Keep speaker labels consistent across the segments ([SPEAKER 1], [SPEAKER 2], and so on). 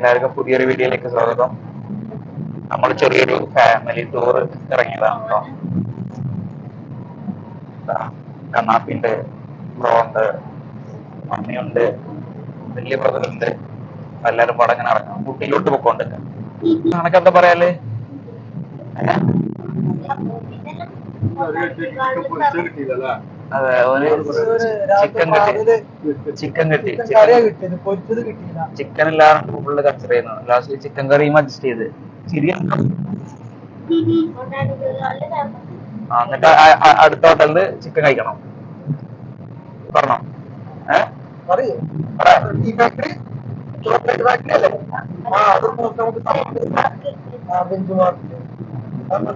[SPEAKER 1] എല്ലാവർക്കും പുതിയൊരു വീഡിയോയിലേക്ക് സ്വാഗതം. നമ്മൾ ചെറിയൊരു ഫാമിലി ടൂർ ഇറങ്ങിയതാണ് കേട്ടോ. കണ്ണാപ്പിണ്ട്, ബ്രോ ഉണ്ട്, മമ്മിയുണ്ട്, വലിയ ബ്രദറുണ്ട്. എല്ലാവരും പടം ഇങ്ങനെ ഇറങ്ങാം. ഊട്ടിയിലോട്ട് പൊക്കോണ്ട് കണക്കെന്താ പറയാല്? അതെ, ഒരു ചിക്കൻ കിട്ടി. ചിക്കൻ എല്ലാം ഫുള്ള് കച്ചറ ചെയ്യുന്നു. ലാസ്റ്റ് ചിക്കൻ കറിയും അഡ്ജസ്റ്റ് ചെയ്ത് എന്നിട്ട് അടുത്ത ഹോട്ടലില് ചിക്കൻ കഴിക്കണം. പറഞ്ഞോ? ചോക്ലേറ്റ് ഫാക്ടറി അല്ലേ?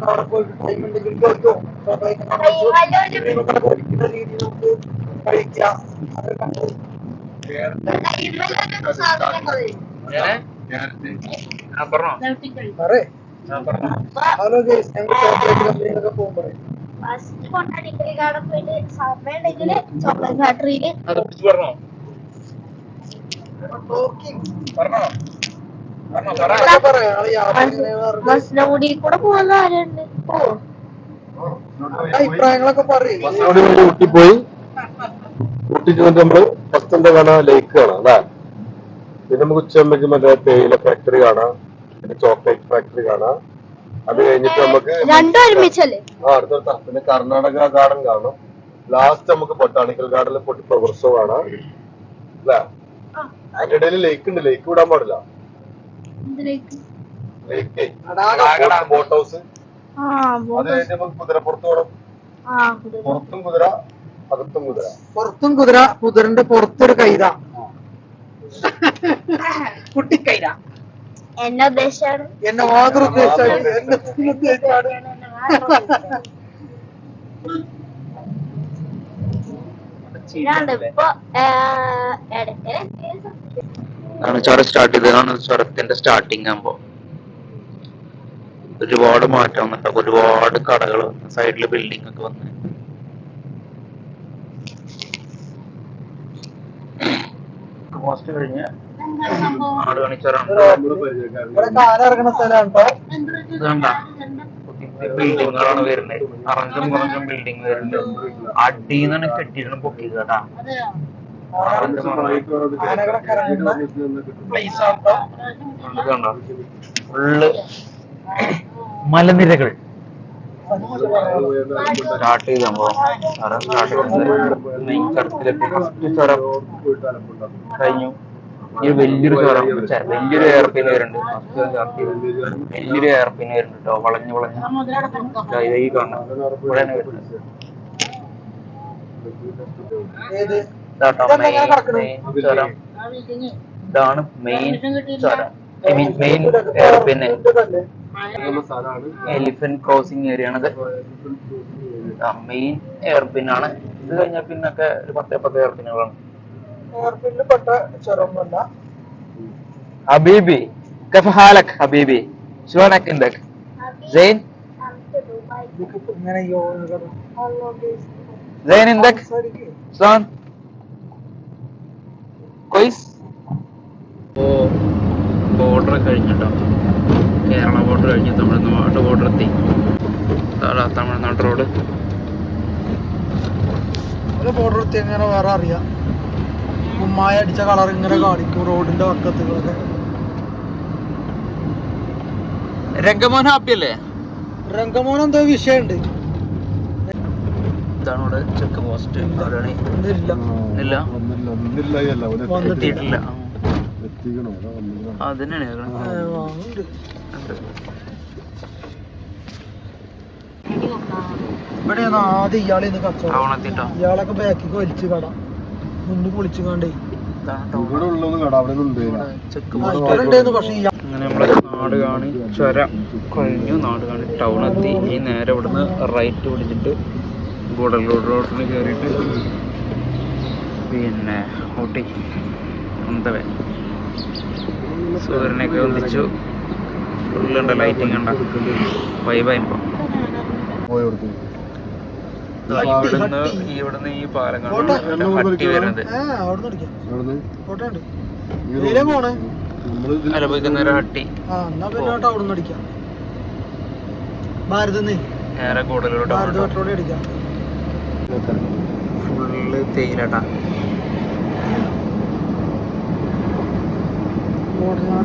[SPEAKER 1] അവിടെ പോയിട്ട് ടൈം ഉണ്ടെങ്കിൽ ചോദിച്ചോ. കഴിക്കാം. ഹലോ ഗൈസ്, ഞങ്ങൾ ചോക്ലേറ്റ് കമ്പനിയിലൊക്കെ പോകുമ്പോൾ ഫസ്റ്റ് കൊണ്ടാടിക്കൽ കാർഡ് പോയിട്ട് സമയം ഉണ്ടെങ്കിൽ ചോക്ലേറ്റ് ഫാക്ടറിയിൽ ബസ്സിന്റെ കൂടി കൂടെ പോകുന്ന ആരുണ്ട്? അഭിപ്രായങ്ങളൊക്കെ പറയും.
[SPEAKER 2] ഊട്ടി പോയി. ഊട്ടിക്ക് വേണ്ടി നമ്മള് ഫസ്റ്റിന്റെ കാണാം ലേക്ക് കാണാം അല്ലേ. പിന്നെ നമുക്ക് ഉച്ചയാകുമ്പോഴേക്കും മറ്റേ തേയില ഫാക്ടറി കാണാം, പിന്നെ ചോക്ലേറ്റ് ഫാക്ടറി കാണാം. അത് കഴിഞ്ഞിട്ട് നമുക്ക് അടുത്തടുത്ത പിന്നെ കർണാടക ഗാർഡൻ കാണാം. ലാസ്റ്റ് നമുക്ക് ബൊട്ടാണിക്കൽ ഗാർഡനിൽ പോയിട്ട് ഫ്ലവർ ഷോ കാണാം അല്ലേ. അതിന്റെ ഇടയിൽ ലേക്ക് ഉണ്ട്, ലേക്ക് വിടാൻ പാടില്ല. ലേക്ക് ബോട്ട് ഹൗസ്. അത് കഴിഞ്ഞ് നമുക്ക് കുതിരപ്പുറത്ത് പോകണം. പുറത്തും കുതിര, അകത്തും കുതിര.
[SPEAKER 3] പുറത്തും കുതിര, കുതിരന്റെ പുറത്തൊരു കൈത, കുട്ടിക്കൈത.
[SPEAKER 4] എന്നെ ഉദ്ദേശിച്ചാണ്,
[SPEAKER 3] എന്നെ മാത്രം ഉദ്ദേശിച്ചാണ്, എന്നെ ഉദ്ദേശിച്ചാണ്.
[SPEAKER 1] ചുരം സ്റ്റാർട്ട് ചെയ്തതാണ്. ചുരത്തിന്റെ സ്റ്റാർട്ടിങ് ആകുമ്പോ ഒരുപാട് മാറ്റം വന്നിട്ട് ഒരുപാട് കടകൾ വന്ന് സൈഡില് ബിൽഡിംഗ് ഒക്കെ വന്ന് മോസ്റ്റ് കഴിഞ്ഞ് ആട് കാണിച്ചോറാണ്. ബിൽഡിങ്ങുകളാണ് വരുന്നത്. അറഞ്ചും കുറഞ്ചും ബിൽഡിങ് വരുന്നുണ്ട്. അടിന്നാണ് കെട്ടിയിട്ട് പൊക്കി കേട്ടാ. ഫുള്ള് മലനിരകൾ സ്റ്റാർട്ട് ചെയ്ത് സംഭവം സ്റ്റാർട്ട് ചെയ്തത് മെയിൻ ചുരത്തിലെത്തി. ഫസ്റ്റ് ചുരം കഴിഞ്ഞു. ഈ വലിയൊരു ചുരം, വലിയൊരു എയർപിൻ വരുന്നുണ്ട്. വലിയൊരു എയർപിൻ വരുന്നുണ്ട് കേട്ടോ. വളഞ്ഞു വളഞ്ഞ് ഈ കാണാം. ഇവിടെയാണ് വരുന്നത്. ചുരം ഇതാണ് മെയിൻ ചുരം. മെയിൻ എയർപിന് എലിഫന്റ് ക്രോസിംഗ് ഏരിയ ആണത്. മെയിൻ എയർപിൻ ആണ്. ഇത് കഴിഞ്ഞാൽ പിന്നൊക്കെ ഒരു 10 എയർപിന്നുകളാണ്. ഹബീബി كيف حالك حبيبي شلونك عندك زين زين عندك شلون كويس. ബോർഡർ കഴിഞ്ഞിട്ടോ, കേരള ബോർഡർ കഴിഞ്ഞ് തമിഴ്നാട് ബോർഡർ എത്തി. തമിഴ്നാട് റോഡ്
[SPEAKER 3] ബോർഡർ എത്തി. എങ്ങനെ വേറെ അറിയാം, ഉമ്മായ അടിച്ച കളർ ഇങ്ങനെ കാണിക്കും റോഡിന്റെ പക്കത്തുകളൊക്കെ.
[SPEAKER 1] രംഗമോഹൻ ഹാപ്പി അല്ലേ?
[SPEAKER 3] രംഗമോഹൻ എന്തോ വിഷയമുണ്ട്.
[SPEAKER 1] ഇതാണ് ഇവിടെ ചെക്ക് പോസ്റ്റ്. എത്തിയിട്ടില്ല. അതന്നെയാണ്
[SPEAKER 3] ഇവിടെയാണ് ആദ്യം ഇയാളെ കച്ചവടം. ഇയാളൊക്കെ ബാക്കിക്ക് വലിച്ചു കട മുന്നിൽ പൊളിച്ചു കണ്ടേ.
[SPEAKER 1] അങ്ങനെ നമ്മളെ നാട് കാണി ചുരം കഴിഞ്ഞു. നാട് കാണി ടൗൺ എത്തി. ഈ നേരെ ഇവിടുന്ന് റൈറ്റ് പിടിച്ചിട്ട് ഗൂഡല്ലൂർ റോഡിന് കയറിയിട്ട് പിന്നെ ഊട്ടി അന്തവേ സൂര്യനെയൊക്കെ ഒന്നിച്ചു. ഫുള്ളുണ്ട് ലൈറ്റിംഗ് ഉണ്ട്. വൈബായിപ്പോ ഇവിടുന്ന് ഈ പാലം കാണും ഹട്ടി വരുന്നത്. അനുഭവിക്കുന്ന ഹട്ടി
[SPEAKER 3] ആ എന്നാ പിന്നെ ടൗണിൽ നിന്ന് അടിക്കാം. ഭാരതന്ന്
[SPEAKER 1] നേരെ കൂടുതലോട്ട്
[SPEAKER 3] ഭാരത് പെട്രോളിൽ അടിക്കാം.
[SPEAKER 1] ഫുള്ള് തേയിലട്ടാ.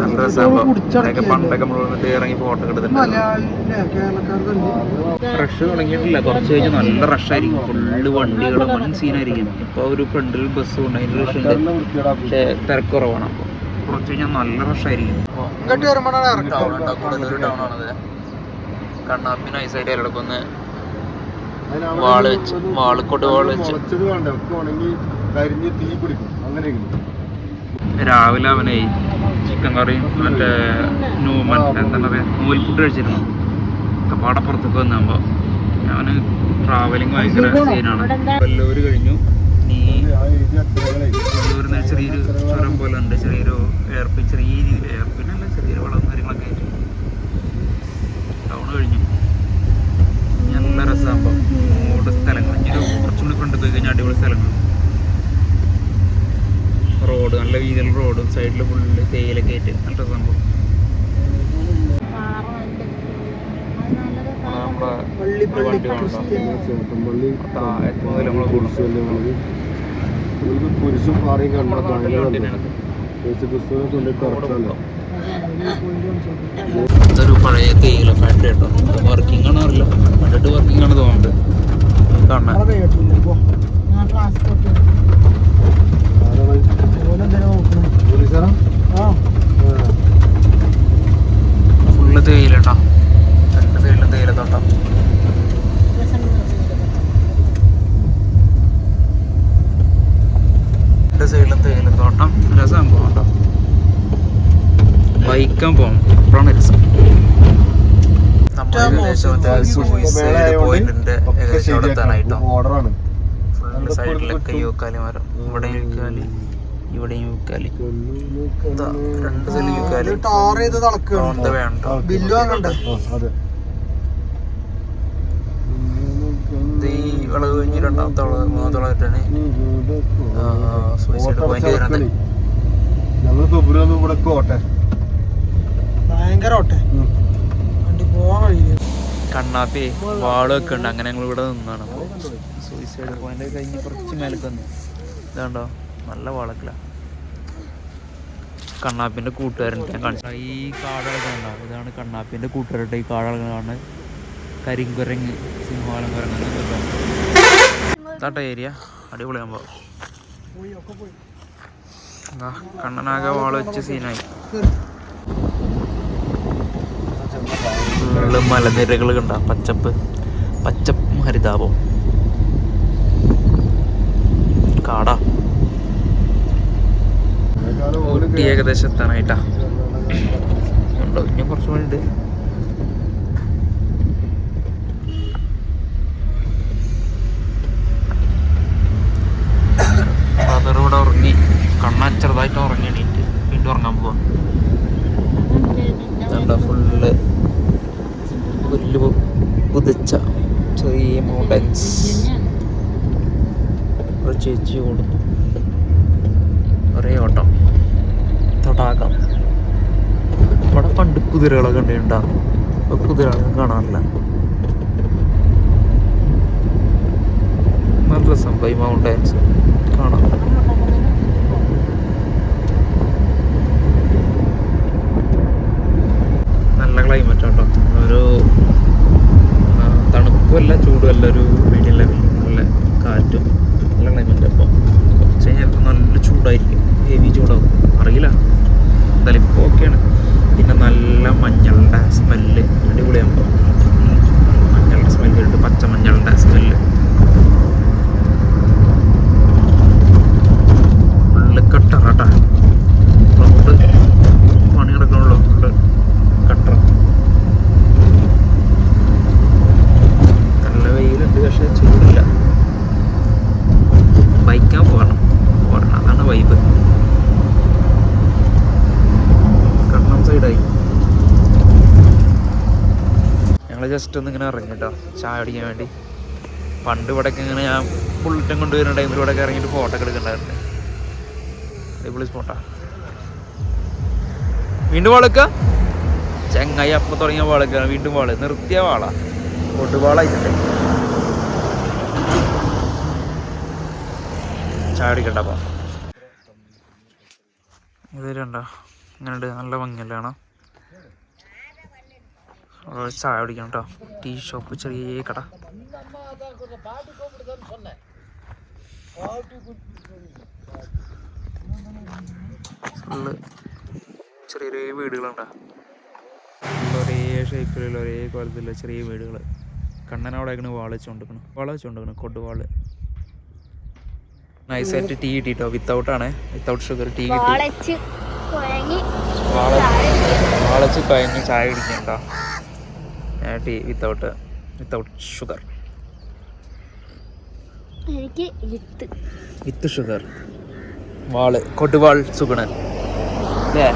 [SPEAKER 1] നല്ല രസമാകുമ്പോ പണ്ടൊക്കെ നമ്മൾ വന്നിട്ട് ഇറങ്ങി ഫോട്ടോ എടുത്തിട്ടുണ്ട്. റഷ് തുടങ്ങിയിട്ടില്ല, കുറച്ച് കഴിഞ്ഞ് നല്ല റഷായിരിക്കും. ഫുള്ള് വണ്ടികൾ വൺ സീനായിരിക്കും. ഇപ്പൊ ഒരു ഫ്രണ്ടിൽ ബസ് കൊണ്ട് അതിന്റെ റഷ് ഉണ്ട്, പക്ഷെ തിരക്ക് കുറവാണ്. അപ്പൊ കുറച്ച് കഴിഞ്ഞാൽ നല്ല റഷായിരിക്കും. ടൗൺ ഉണ്ടോ, കൂടുതലൊരു ടൗൺ ആണത്. കണ്ണാപ്പി നൈസായിട്ട് ഇടക്കൊന്ന് വാള് വെച്ച് വാളിക്കോട്ട് വാള് വെച്ച് രാവിലെ അവനെ ചിക്കൻ കറിയും മറ്റേ എന്താ പറയുക നൂൽപുട്ട് കഴിച്ചിരുന്നു. കപ്പാടപ്പുറത്തൊക്കെ വന്നാകുമ്പോൾ അവന് ട്രാവലിംഗ് ഭയങ്കര സീനാണ്. വല്ലൂർ കഴിഞ്ഞു. ഈ വല്ലൂരിൽ ചെറിയൊരു ചുരം പോലെ ഉണ്ട്, ചെറിയൊരു എയർപിൻ, ചെറിയ രീതിയിൽ എയർപിന്നല്ല, ചെറിയൊരു വളം കാര്യങ്ങളൊക്കെ ആയിട്ട് ടൗൺ കഴിഞ്ഞു. നല്ല രസമാകുമ്പോൾ ഓരോ സ്ഥലങ്ങൾ ഇനി കുറച്ചും കൂടി ഫ്രണ്ട് പോയി കഴിഞ്ഞാൽ അടിപൊളി സ്ഥലങ്ങൾ. റോഡ് നല്ല വീതിയുള്ള റോഡും സൈഡിൽ ഫുള്ള് തേയിലൊക്കെ ആയിട്ട് നല്ല സംഭവം. നമ്മുടെ വണ്ടി ഇതൊരു പഴയ തേയില ഫാക്ടറി കേട്ടോ. വർക്കിംഗ് ആണോ അറിയില്ല, കണ്ടിട്ട് വർക്കിംഗ് ആണ് തോന്നുന്നുണ്ട്. കാണാൻ ഫുള്ള് തേയില കേട്ടോ. രണ്ട് സൈഡിലും തേയില തോട്ടം. രണ്ട് സൈഡിലും തേയിലത്തോട്ടം. രസം പോകട്ടോ, ബൈക്കാൻ പോകണം. ഇപ്പോഴാണ് രസം. പോയിന്റിന്റെ ഏകദേശം അവിടെ എത്താനായിട്ടോ. ഫുള്ള് സൈഡിലൊക്കെ യൂക്കാലി മരം. ഇവിടെയും യൂക്കാലി, ഇവിടെയും യൂക്കാലി. രണ്ട് സൈഡിൽ യൂക്കാലി. വേണ്ട ഈ വിളവ് കഴിഞ്ഞ് രണ്ടാമത്തെ വിളവ് മൂന്നാമത്തെ വിളവിട്ടാണ് സൂയിസൈഡ് പോയിന്റ് വരുന്നത്. കണ്ണാപ്പി വാളൊക്കെ ഉണ്ട്. അങ്ങനെ ഞങ്ങൾ ഇവിടെ നിന്നാണ്. അപ്പോൾ സൂയിസൈഡ് പോയിന്റ് കഴിഞ്ഞ് കുറച്ച് മേലേക്ക് വന്നു. ഇതാണ്ടോ നല്ല വാളൊക്കെ. കണ്ണാപ്പിൻ്റെ കൂട്ടുകാരൻ ഞാൻ കാണിച്ചു. ഈ കാടുകളൊക്കെ ഉണ്ടാവും. ഇതാണ് കണ്ണാപ്പിൻ്റെ കൂട്ടുകാരുടെ ഈ കാടുകളാണ്. കരിങ്കുരങ്ങ്, സിംഹവാലം കുരങ്ങ് തട്ട ഏരിയ അടിപൊളിയാകുമ്പോൾ കണ്ണനാകെ വാള് വെച്ച് സീനായി. ഫുള്ള് മലനിരകൾ കണ്ട പച്ചപ്പും ഹരിതാപവും. കാടാ. ഊട്ടി ഏകദേശം എത്താനായിട്ടാ. ഉണ്ടോ ഇനി കുറച്ച് മണിയുണ്ട്. ഫാദറിവിടെ ഉറങ്ങി. കണ്ണാ ചെറുതായിട്ട് ഉറങ്ങി എണീറ്റ് വീണ്ടും ഉറങ്ങാൻ പോവാ. ഫുള്ള് പുല്ല് കുതിച്ച ചെറിയ മൗണ്ടൻസ്. ഒരു ചേച്ചി ഓടുന്നു. ഒരേ ഓട്ടം തടാകം. ഇവിടെ പണ്ട് കുതിരകളൊക്കെ ഉണ്ടാവും. ഇപ്പൊ കുതിരകളൊക്കെ കാണാറില്ല. നല്ല രസം ഈ മൗണ്ടൻസ് കാണാം. നല്ല ക്ലൈമറ്റ് കേട്ടോ. ഒരു തണുപ്പല്ല ചൂടുമല്ല, ഒരു മീഡിയം ലെവലിൽ നല്ല കാറ്റും നല്ല ക്ലൈമറ്റ്. അപ്പോൾ കുറച്ച് കഴിഞ്ഞാൽ നല്ല ചൂടായിരിക്കും, ഹെവി ചൂടാവും അറിയില്ല. എന്തായാലും ഇപ്പോൾ ഓക്കെയാണ്. പിന്നെ നല്ല മഞ്ഞളുടെ സ്മെല്ല് അടിപൊളിയാകുമ്പോൾ. മഞ്ഞളുടെ സ്മെല്ല് ഉണ്ട്, പച്ചമഞ്ഞളുടെ സ്മെല്ല്. ഫുള്ള് കട്ടറാട്ടാ. റോഡ് പണി കിടക്കണുള്ളൂ. ഫുള്ള് കട്ടറ. നല്ല വെയിലുണ്ട്, പക്ഷെ ചൂടില്ല. ബൈക്കാൻ പോകണം. അതാണ് വൈബ്. കണ്ണം സൈഡായി. ഞങ്ങൾ ജസ്റ്റ് ഒന്ന് ഇങ്ങനെ ഇറങ്ങി കേട്ടോ, ചായ അടിക്കാൻ വേണ്ടി. പണ്ട് ഇവിടെയൊക്കെ ഇങ്ങനെ ഞാൻ ബുള്ളറ്റും കൊണ്ടുവരുന്ന ടൈമിൽ ഇവിടെയൊക്കെ ഇറങ്ങിയിട്ട് ഫോട്ടോ ഒക്കെ എടുക്കണ്ടായിരുന്നു. അടിപൊളി സ്പോട്ടാ. വീണ്ടും വാളക്ക ചെങ്ങായി അപ്പം തുടങ്ങിയ വാളക്കാണ് വീണ്ടും വാള് നിർത്തിയ വാള കൊടുവാളായിട്ടുണ്ട് ചായ അടിക്കണ്ടപ്പോ ഇതിലുണ്ടോ ഇങ്ങനെയുണ്ട് നല്ല ഭംഗിയല്ലാണ് ചായ കുടിക്കണം കേട്ടോ ടീ ഷോപ്പ് ചെറിയ കട ഫുള്ള് ചെറിയ ചെറിയ വീടുകളുണ്ടോ ഒരേ ഷേപ്പിലുള്ള ഒരേ കോലത്തിലുള്ള ചെറിയ വീടുകൾ കണ്ണനവിടെ വാള വെച്ചുകൊണ്ടിരിക്കണം കൊടുവാള് നൈസായിട്ട് ടീ കിട്ടിട്ടോ വിത്തൗട്ടാണ് വിത്തൗട്ട് ഷുഗർ ടീ കിട്ടി വാളച്ച് കഴിഞ്ഞ് ചായ കുടിക്കണ്ടോ ടീ വിത്തൗട്ട് ഷുഗർ
[SPEAKER 4] എനിക്ക്
[SPEAKER 1] വിത്ത് ഷുഗർ വാള് കൊടുവാൾ സുഗണൻ അല്ലേ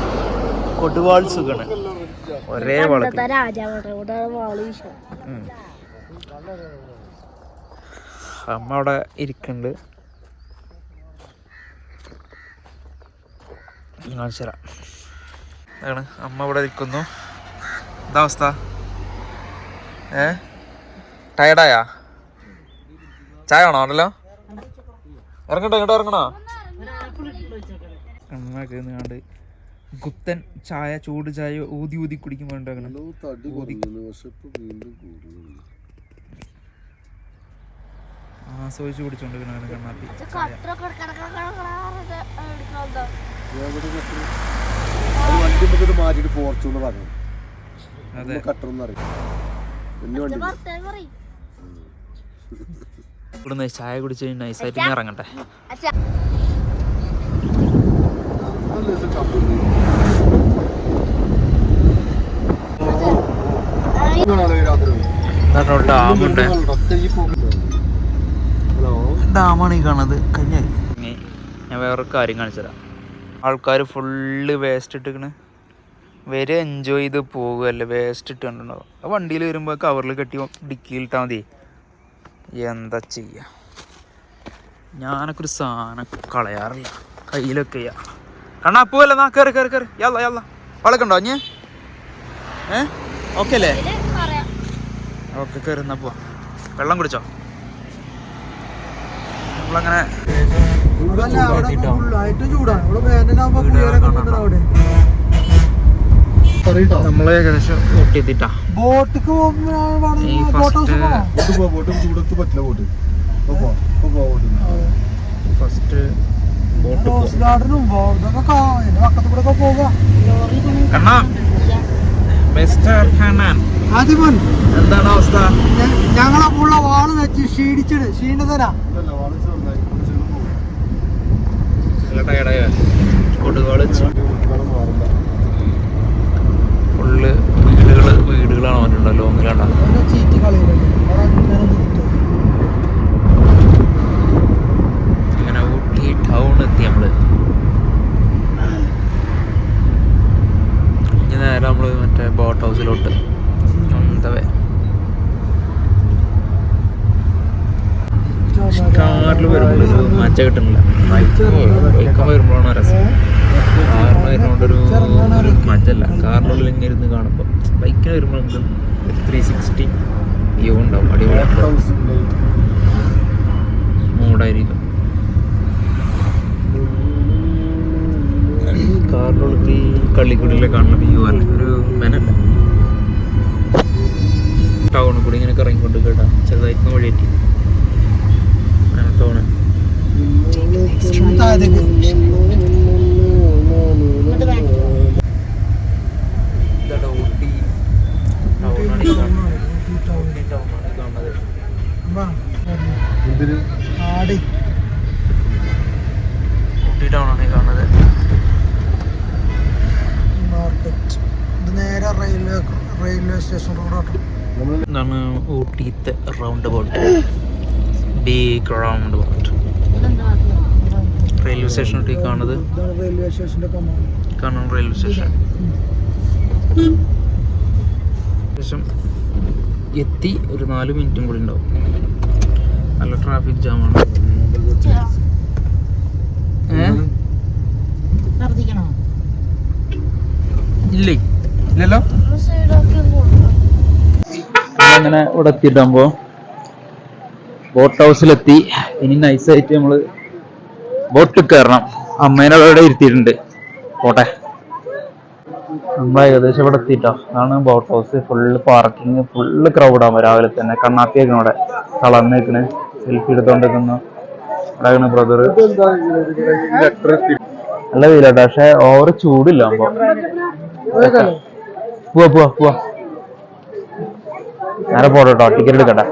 [SPEAKER 1] കൊടുവാൾ സുഗണൻ ഒരേ വാള് അമ്മ അവിടെ ഇരിക്കുന്നുണ്ട് കാണിച്ചുതരാം അതാണ് അമ്മ ഇവിടെ ഇരിക്കുന്നു എന്താ അവസ്ഥ ടയർഡായാ ചായ വേണോ ആണല്ലോ ഇറങ്ങട്ടോ ഇങ്ങോട്ട് ഇറങ്ങണോ കണ്ണാണ്ട് കുത്തൻ ചായ ചൂട് ചായ ഊതി ഊതി കുടിക്കുമ്പോൾ ആസ്വദിച്ച് കുടിച്ചോണ്ടിരിക്കണ കണ്ണാപ്പി
[SPEAKER 2] മാറ്റിട്ട് ഫോർച്യൂണർ പറഞ്ഞു
[SPEAKER 1] അതെ ഇവിടുന്ന് ചായ കുടിച്ച് നൈസായിട്ട് ഇനി ഇറങ്ങട്ടെ ഡാമുണ്ട് ഡാമാണ് ഈ കാണുന്നത് കഴിഞ്ഞായി ഞാൻ വേറൊരു കാര്യം കാണിച്ചുതരാം ആൾക്കാർ ഫുള്ള് വേസ്റ്റ് ഇട്ടിക്കണ് വരെ എൻജോയ് ചെയ്ത് പോകുമല്ലേ വേസ്റ്റ് ഇട്ട് കണ്ടിട്ടുണ്ടാവും ആ വണ്ടിയിൽ വരുമ്പോൾ കവറിൽ കെട്ടി ഡിക്കിയിലിട്ടാൽ മതി എന്താ ചെയ്യുക ഞാനൊക്കെ ഒരു സാധനം കളയാറില്ല കയ്യിലൊക്കെ ചെയ്യാം കണ്ണാ പോവല്ലേ നാ കയറി കയറി കയറി യല്ല യല്ല വളക്കുണ്ടോ അഞ്ഞ് ഓക്കെ അല്ലേ ഓക്കെ കയറി എന്നാ പോവാ വെള്ളം കുടിച്ചോ നമ്മളങ്ങനെ നമ്മള് ഏകദേശം എത്തിട്ടാ
[SPEAKER 3] ബോട്ടിക്ക്
[SPEAKER 1] ഫസ്റ്റ്
[SPEAKER 3] റോസ് ഗാർഡനും പക്കത്തു കൂടെ പോകാം.
[SPEAKER 1] എന്താണ് അവസ്ഥ?
[SPEAKER 3] ഞങ്ങളപ്പോ ഉള്ള വാള് വെച്ച് ക്ഷീണിതരാ
[SPEAKER 1] ഫുള്ള് വീടുകളാണ് പറഞ്ഞിട്ടുണ്ടല്ലോ ഒന്നിലാണ്ടാ
[SPEAKER 3] ചീറ്റി കളയുന്നുണ്ട്.
[SPEAKER 1] ഇങ്ങനെ ഊട്ടി ടൗൺ എത്തി നമ്മള്. ഇനി നേരെ നമ്മള് മറ്റേ ബോട്ട് ഹൗസിലോട്ട് എന്തവേ കാറിൽ വരുമ്പോഴൊരു മച്ച കിട്ടുന്നില്ല. ബൈക്കാൻ വരുമ്പോഴാണ് രസം. കാറിന് വരുന്നോണ്ടൊരു മജല്ല. കാറിനുള്ളിൽ ഇങ്ങനെ ഇരുന്ന് കാണുമ്പോൾ ബൈക്കിന് വരുമ്പോൾ നമുക്ക് 360 വ്യൂ ഉണ്ടാവും. അടിപൊളി മൂടായിരിക്കും. കാറിനുള്ളിൽ ഈ കള്ളിക്കുടിയിലെ കാണുന്ന വ്യൂ അല്ല, ഒരു മെനല്ല. ടൗണിൽ കൂടി ഇങ്ങനെ കറങ്ങിക്കൊണ്ട് കേട്ടാ ചെറുതായിട്ട് വഴിയേറ്റി ടൗണ്. ഇതാണ് ഊട്ടി ടൗണാണ് ഈ കാണുന്നത്. ഊട്ടി ടൗണാണ് ഈ കാണുന്നത്. ഊട്ടി ടൗണാണ് ഈ കാണുന്നത്.
[SPEAKER 3] മാർക്കറ്റ് ഇത് നേരെ റെയിൽവേ സ്റ്റേഷൻ റോഡാട്ടോ.
[SPEAKER 1] ഇതാണ് ഊട്ടിത്തെ roundabout. Big roundabout. Railway സ്റ്റേഷനോട്ട് ഈ കാണുന്നത്.
[SPEAKER 3] റെയിൽവേ സ്റ്റേഷൻ്റെ
[SPEAKER 1] കാണും റെയിൽവേ സ്റ്റേഷൻ. ശേഷം എത്തി ഒരു 4 മിനിറ്റും കൂടി ഉണ്ടാവും. നല്ല ട്രാഫിക് ജാമാണ്. ഇല്ലേ ഇല്ലല്ലോ. അങ്ങനെ ഇവിടെ എത്തിയിട്ടാകുമ്പോ ബോട്ട് ഹൗസിലെത്തി. ഇനി നൈസായിട്ട് നമ്മള് ബോട്ടിൽ കയറണം. അമ്മേനെ അവിടെ ഇരുത്തിയിട്ടുണ്ട്. പോട്ടെ, നമ്മൾ ഏകദേശം ഇവിടെ എത്തിയിട്ടോ. അതാണ് boat house. Full parking, full ക്രൗഡാകുമ്പോ രാവിലെ തന്നെ. കണ്ണാപ്പിയൊക്കെ അവിടെ കളർന്നിരിക്കണ്, സെൽഫി എടുത്തോണ്ടിരിക്കുന്നു. അവിടെ ബ്രദർ നല്ല വെയിലാട്ടോ, പക്ഷെ ഓവർ ചൂടില്ല. പോവാ പോവാ പോവാ, നേരെ പോട്ടെ കേട്ടോ. ടിക്കറ്റ് എടുക്കട്ടെ.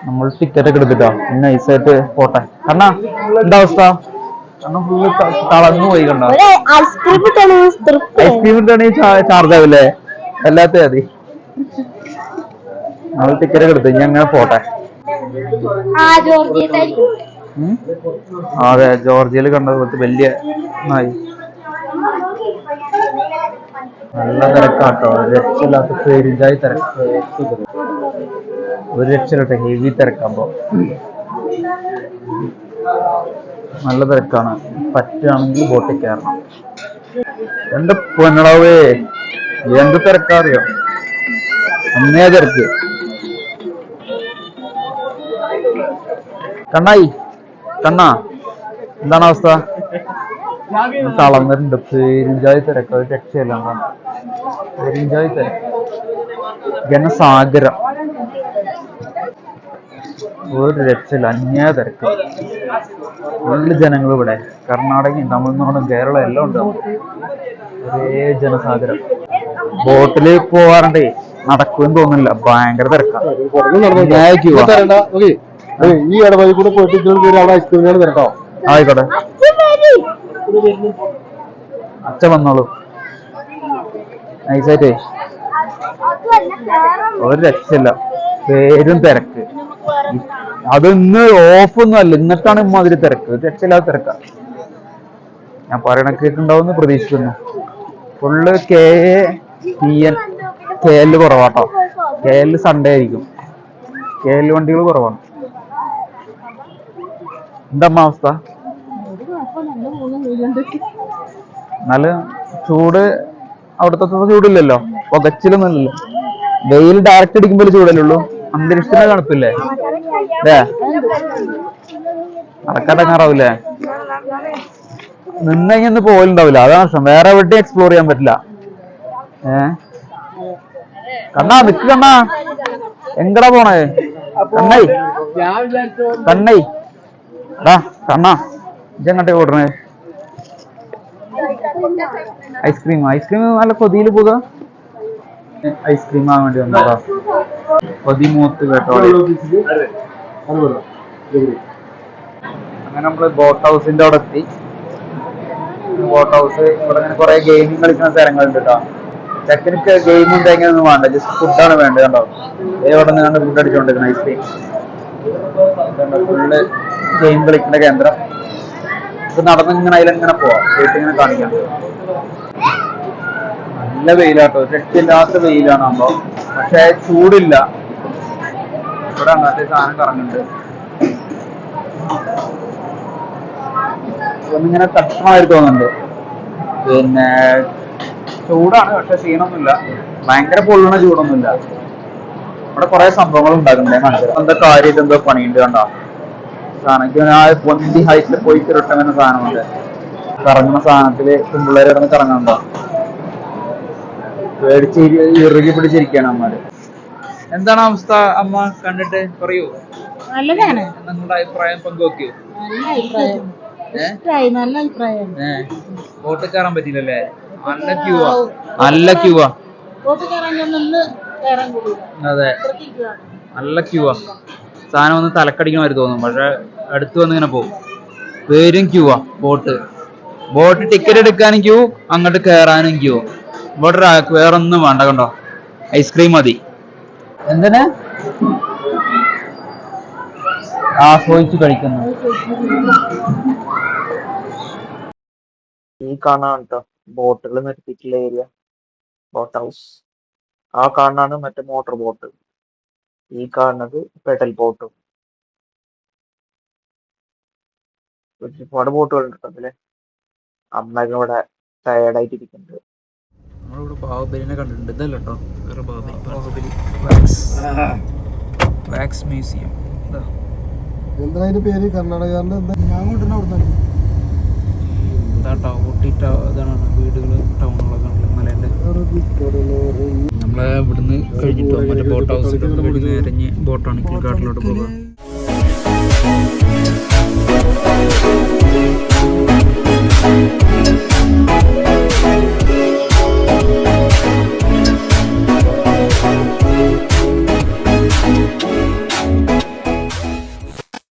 [SPEAKER 1] നമ്മൾ ടിക്കറ്റ് ഒക്കെ എടുത്തിട്ടോ. നൈസായിട്ട് പോട്ടെ. കണ്ണാ എന്താ അവസ്ഥ? കണ്ണ ഫുള്ള് തളർന്നു പോയി. കണ്ടോ, ഐസ്ക്രീം ഇട്ടാണെങ്കിൽ ചാർജ് ആവില്ലേ? അല്ലാത്ത മതി. നമ്മൾ ടിക്കറ്റ് ഒക്കെ എടുത്തു. ഇനി അങ്ങനെ പോട്ടെ. അതെ, ജോർജിയയിൽ കണ്ടത് പോലത്തെ വലിയ നായി. നല്ല തിരക്കാട്ടോ, രക്ഷയില്ലാത്ത പെരുതായി തിരക്ക്. ഒരു രക്ഷയിലോട്ടെ, ഹെവി തിരക്കാകുമ്പോ നല്ല തിരക്കാണ്. പറ്റുകയാണെങ്കിൽ ബോട്ടിൽ കയറണം. എന്റെ പൊന്നളവേ, എന്ത് തിരക്കറിയോ, അന്നേ തിരക്ക്. കണ്ണായി, കണ്ണാ എന്താണ് അവസ്ഥ? തളർന്നിട്ടുണ്ട്. പെരുഞ്ചായി തിരക്ക്, ഒരു രക്ഷയില്ല. പെരുഞ്ചായി തിരക്ക്, ജനസാഗരം, ഒരു രക്ഷയില്ല. അന്യായ തിരക്ക്, ഫുള്ള് ജനങ്ങൾ ഇവിടെ. കർണാടകയും തമിഴ്നാടും കേരളം എല്ലാം ഉണ്ട്. ഒരേ ജനസാഗരം. ബോട്ടില് പോവാറുണ്ടേ, നടക്കുമെന്ന് തോന്നുന്നില്ല. ഭയങ്കര തിരക്കാണ്.
[SPEAKER 2] ഈ ഇടവഴി കൂടെ പോയിട്ട് അവിടെ ഐസ്ക്രീമുകൾ വരട്ടോ.
[SPEAKER 1] ആയിക്കോട്ടെ, അച്ഛ വന്നോളൂ. നൈസായിട്ടേ, ഒരു രക്ഷയില്ല. പേരും തിരക്ക്. അതൊന്ന് ഓഫൊന്നും അല്ല, ഇന്നിട്ടാണ് ഇമ്മാതിരി തിരക്ക്. ഒരു രക്ഷയില്ലാത്ത തിരക്കാണ്. ഞാൻ പറയണ കേട്ടുണ്ടാവുമെന്ന് പ്രതീക്ഷിക്കുന്നു. Full KL കുറവാട്ടോ. KL സൺഡേ ആയിരിക്കും. KL വണ്ടികൾ കുറവാണ്. എന്താ അവസ്ഥ? നല്ല ചൂട്. അവിടുത്തെ ചൂടില്ലല്ലോ, പുകച്ചിലൊന്നുമില്ലല്ലോ. വെയിൽ ഡയറക്റ്റ് അടിക്കുമ്പോൾ ചൂടല്ലേ ഉള്ളൂ. അന്തരീക്ഷത്തിന് തണുപ്പില്ലേ? അല്ലേ, നടക്കാറാവൂലേ? നിന്ന് കഴിഞ്ഞൊന്ന് പോലുണ്ടാവില്ല. അതാണ് പ്രശ്നം. വേറെ എവിടെയും എക്സ്പ്ലോർ ചെയ്യാൻ പറ്റില്ല. കണ്ണാ നിക്ക്, കണ്ണാ എങ്ങടാ പോണേ? കണ്ണൈ കണ്ണൈ എടാ കണ്ണാ, ഇജെങ്ങട്ടെ ഓടണേ? ഐസ്ക്രീം നല്ല കൊതിയിൽ പോക. ഐസ്ക്രീം ആവാൻ വേണ്ടി വന്നതാ. കൊതിമൂത്ത് കേട്ടോ. അങ്ങനെ നമ്മള് ബോട്ട് ഹൗസിന്റെ അവിടെ എത്തി. ബോട്ട് ഹൗസ് ഇവിടെ ഇങ്ങനെ കുറെ ഗെയിമിങ് കളിക്കുന്ന സ്ഥലങ്ങളുണ്ട് കേട്ടോ. ചെക്കനിക്ക് ഗെയിമും തേങ്ങയൊന്നും വേണ്ട, ജസ്റ്റ് ഫുഡാണ് വേണ്ടത്. കണ്ടോ, ഇവിടെ നിന്ന് കണ്ട് ഫുഡ് അടിച്ചോണ്ടിരിക്കണം. ഐസ്ക്രീം ഫുള്ള് ഗെയിം കളിക്കുന്ന കേന്ദ്രം. ഇത് നടന്നിങ്ങനെ അതിലെങ്ങനെ പോവാം, ഇങ്ങനെ കാണിക്കാം. നല്ല വെയിലാട്ടോ, രക്ഷയില്ലാത്ത വെയിലാണാകുമ്പോ. പക്ഷെ ചൂടില്ല. ഇവിടെ അങ്ങനത്തെ സാധനം കറങ്ങുന്നുണ്ട്. ഒന്നിങ്ങനെ തട്ടമാതിരി തോന്നുന്നുണ്ട്. പിന്നെ ചൂടാണ്, പക്ഷെ ക്ഷീണമൊന്നുമില്ല. ഭയങ്കര പൊള്ളണ ചൂടൊന്നുമില്ല. ഇവിടെ കുറെ സംഭവങ്ങൾ ഉണ്ടാക്കുന്നുണ്ട്. കാണിച്ചത് എന്താ കാര്യമായിട്ട് എന്തോ പണിയുണ്ട്. കണ്ടോ സാധനം ആ പൊന്തി ഹൈറ്റിൽ പോയി കിരട്ടങ്ങനെ സാധനമുണ്ട്. കറങ്ങുന്ന സാധനത്തില് പിള്ളേരെ കിടന്ന് കറങ്ങുന്നുണ്ടോ? പേടിച്ച് ഇറുകി പിടിച്ചിരിക്കുകയാണ് അമ്മമാര്. എന്താണ് അവസ്ഥ അമ്മ കണ്ടിട്ട്? പറയൂ.
[SPEAKER 5] നല്ലതാണ്.
[SPEAKER 1] നിങ്ങളുടെ അഭിപ്രായം പങ്കുവെക്കൂ.
[SPEAKER 5] നല്ല അഭിപ്രായം.
[SPEAKER 1] ബോട്ട് കയറാൻ പറ്റില്ലല്ലേ? നല്ല ക്യൂവാ, നല്ല ക്യൂവാ. അതെ, നല്ല ക്യൂവാ. സാധനം ഒന്ന് തലക്കടിക്കണമാര് തോന്നും, പക്ഷെ അടുത്ത് വന്ന് ഇങ്ങനെ പോകും. പേരും ക്യൂവാ. ബോട്ട് ടിക്കറ്റ് എടുക്കാനും ക്യൂ, അങ്ങോട്ട് കയറാനും ക്യൂ. ഇവിടെ വേറൊന്നും വേണ്ട. കണ്ടോ, ഐസ്ക്രീം മതി. എന്തിനാ ആസ്വദിച്ച് കഴിക്കുന്നു. ഈ കാണാണ് കേട്ടോ ബോട്ടുകൾ നിർത്തിയിട്ടുള്ള ഏരിയ, ബോട്ട് ഹൗസ്. ആ കാണാണ് മറ്റേ മോട്ടോർ ബോട്ട്. ഈ കാണുന്നത് പെഡൽ ബോട്ടും. ഒരുപാട് ബോട്ടുകൾ ഉണ്ട് അതില്. അമ്മയൊക്കെ ഇവിടെ ടയേർഡായിട്ട് ഇരിക്കുന്നുണ്ട്. ബാഹുബലിനെ കണ്ടിട്ടുണ്ട്. ഇതല്ല കേട്ടോ, വേറെ ബാഹുബലി വാക്സ് മ്യൂസിയം.
[SPEAKER 2] എന്താ അതിന്റെ പേര്? കർണാടകന്റെ എന്താ?
[SPEAKER 3] ഞാൻ കൊണ്ടുവന്ന അവിടെ തന്നെ
[SPEAKER 1] ഇതാട്ടോ ഊട്ടി ഇതാണ് വീടുകൾ, ടൗണുകളൊക്കെ ഉണ്ട് മലേൻ്റെ. നമ്മളെ ഇവിടുന്ന് കഴിഞ്ഞിട്ടോ മറ്റേ ബോട്ട് ഹൗസിലോട്ട് കൂടി നേരഞ്ഞ് ബോട്ടാണിക്കൽ ഗാർഡനിലോട്ട് പോകാം.